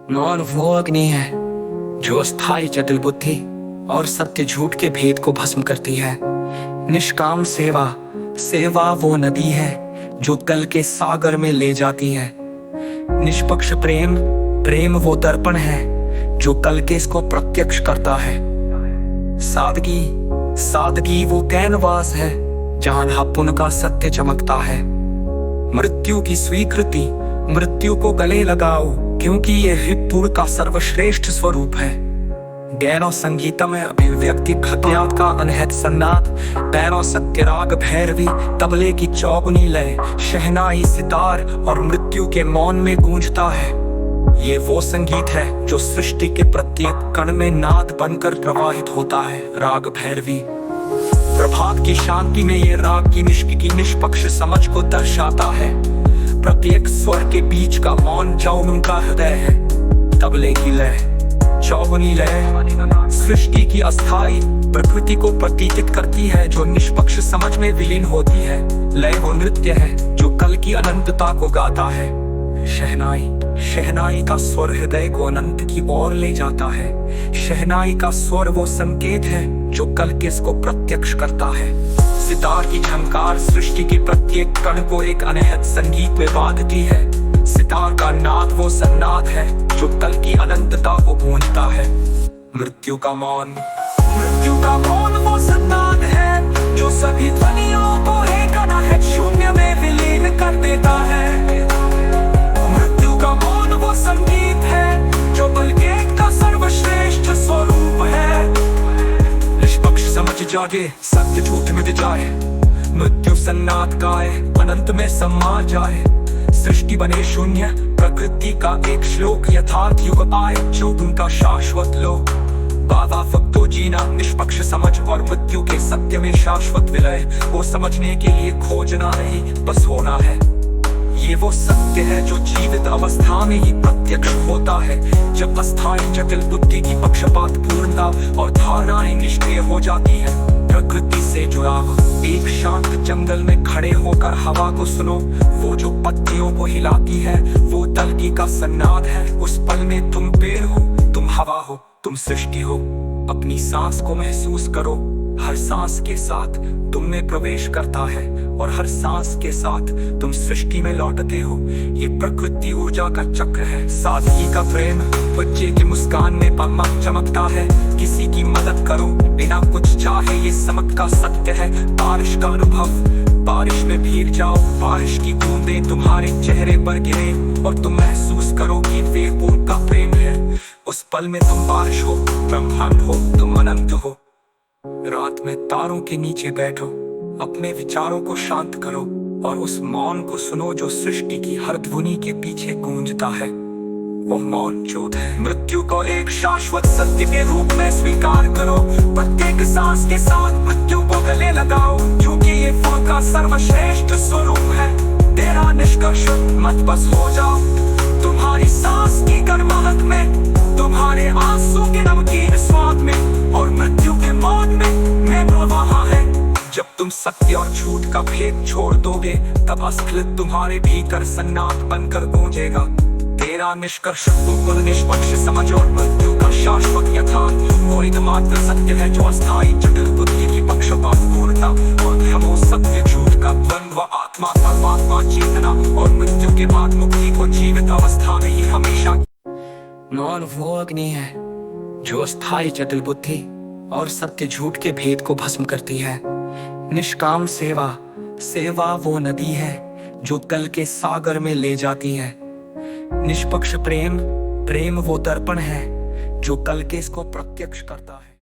मौन वो अग्नि है जो स्थायी जटिल बुद्धि और सत्य झूठ के भेद को भस्म करती है। निष्काम सेवा सेवा वो नदी है जो कल के सागर में ले जाती है। निष्पक्ष प्रेम प्रेम वो दर्पण है जो कल के इसको प्रत्यक्ष करता है। सादगी सादगी वो कैनवास है जहां नापुन का सत्य चमकता है। मृत्यु की स्वीकृति मृत्यु को गले लगाओ क्योंकि ये हितपुर का सर्वश्रेष्ठ स्वरूप है। गैरो संगीतम अभिव्यक्ति खत्यात का अनहद सन्नाट, पैरों सत्य राग भैरवी तबले की चौगुनी लय, शहनाई सितार और मृत्यु के मौन में गूंजता है। ये वो संगीत है जो सृष्टि के प्रत्येक कण में नाद बनकर प्रवाहित होता है। राग भैरवी प्रभात की शांति में ये राग की निष्पक्ष समझ को दर्शाता है। प्रत्येक स्वर के बीच का मौन चौगुन का हृदय है। तबले की लय चौगुनी लय सृष्टि की अस्थाई प्रकृति को प्रतीकित करती है जो निष्पक्ष समझ में विलीन होती है। लय वो नृत्य है जो कल की अनंतता को गाता है। शहनाई शहनाई का स्वर हृदय को अनंत की ओर ले जाता है। शहनाई का स्वर वो संकेत है जो कल किस को प्रत्यक्ष करता है। सितार की झंकार सृष्टि के प्रत्येक कण को एक अनहद संगीत में बांधती है। सितार का नाद वो सन्नाद है जो कल की अनंतता को गूंजता है। मृत्यु का मौन वो सन्नाद है जो सभी ध्वनियों को एक अनहद शून्य में विलीन कर देता है। मृत्यु का मौन वो संगीत है जो बल के का सर्वश्रेष्ठ स्वरूप है। निष्पक्ष समझ जागे सत्य झूठ मिट जाए, मृत्यु सन्नाद गाए अनंत में समा जाए। सृष्टि बने शून्य प्रकृति का एक श्लोक यथार्थ युग आए जो उनका शाश्वत लो। बाधा फक्तो जीना निष्पक्ष समझ और मृत्यु के सत्य में शाश्वत विलय वो समझने के लिए खोजना नहीं बस होना है। ये वो सत्य है जो जीवित अवस्था में ही प्रत्यक्ष होता है। जब अस्थायी जटिल बुद्धि की पक्षपात पूर्णता और धारणाएं निष्क्रिय हो जाती है। प्रकृति से जुड़ाव एक शांत जंगल में खड़े होकर हवा को सुनो, वो जो पत्तियों को हिलाती है वो तलकी का सन्नाद है। उस पल में तुम पेड़ हो, तुम हवा हो, तुम सृष्टि हो। अपनी सांस को महसूस करो, हर सांस के साथ तुम में प्रवेश करता है और हर सांस के साथ तुम सृष्टि में लौटते हो। ये प्रकृति ऊर्जा का चक्र है। सादगी का प्रेम बच्चे की मुस्कान में पलक चमकता है। किसी की मदद करो बिना कुछ चाहे, ये समझ का सत्य है। बारिश का अनुभव बारिश में भीग जाओ, बारिश की बूंदें तुम्हारे चेहरे पर गिरे और तुम महसूस करो कि वे पूर्ण का प्रेम है। उस पल में तुम बारिश हो, ब्रह्मांड हो, तुम अनंत हो। रात में तारों के नीचे बैठो, अपने विचारों को शांत करो और उस मौन को सुनो जो सृष्टि की हर ध्वनि के पीछे गूंजता है। वो मौन चोट है। मृत्यु को एक शाश्वत सत्य के रूप में स्वीकार करो। प्रत्येक सांस के साथ मृत्यु को गले लगाओ क्योंकि ये फल का सर्वश्रेष्ठ स्वरूप है। तेरा निष्कर्ष मत बस हो जाओ तुम्हारी सांस की गर्माहट में, तुम्हारे आंसू के नमकीन स्वाद में और मृत्यु के मौन में वहाँ है। जब तुम सत्य और झूठ का भेद छोड़ दोगे तब अस्खलित तुम्हारे भीतर सन्नाट बनकर गूंजेगा। तेरा निष्कर्ष बिल्कुल निष्पक्ष समझ और मृत्यु का शाश्वत यथार्थ वो एकमात्र सत्य है जो अस्थायी जटिल बुद्धि की पक्षपात पूर्णता और भ्रमो सत्य झूठ का द्वंद्व आत्मा परमात्मा चेतना और मृत्यु के बाद मुक्ति को जीवित अवस्था में ही हमेशा। मौन वो अग्नि है जो अस्थायी जटिल बुद्धि और सत्य झूठ के भेद को भस्म करती है। निष्काम सेवा सेवा वो नदी है जो कल के सागर में ले जाती है। निष्पक्ष प्रेम प्रेम वो दर्पण है जो कल के इसको प्रत्यक्ष करता है।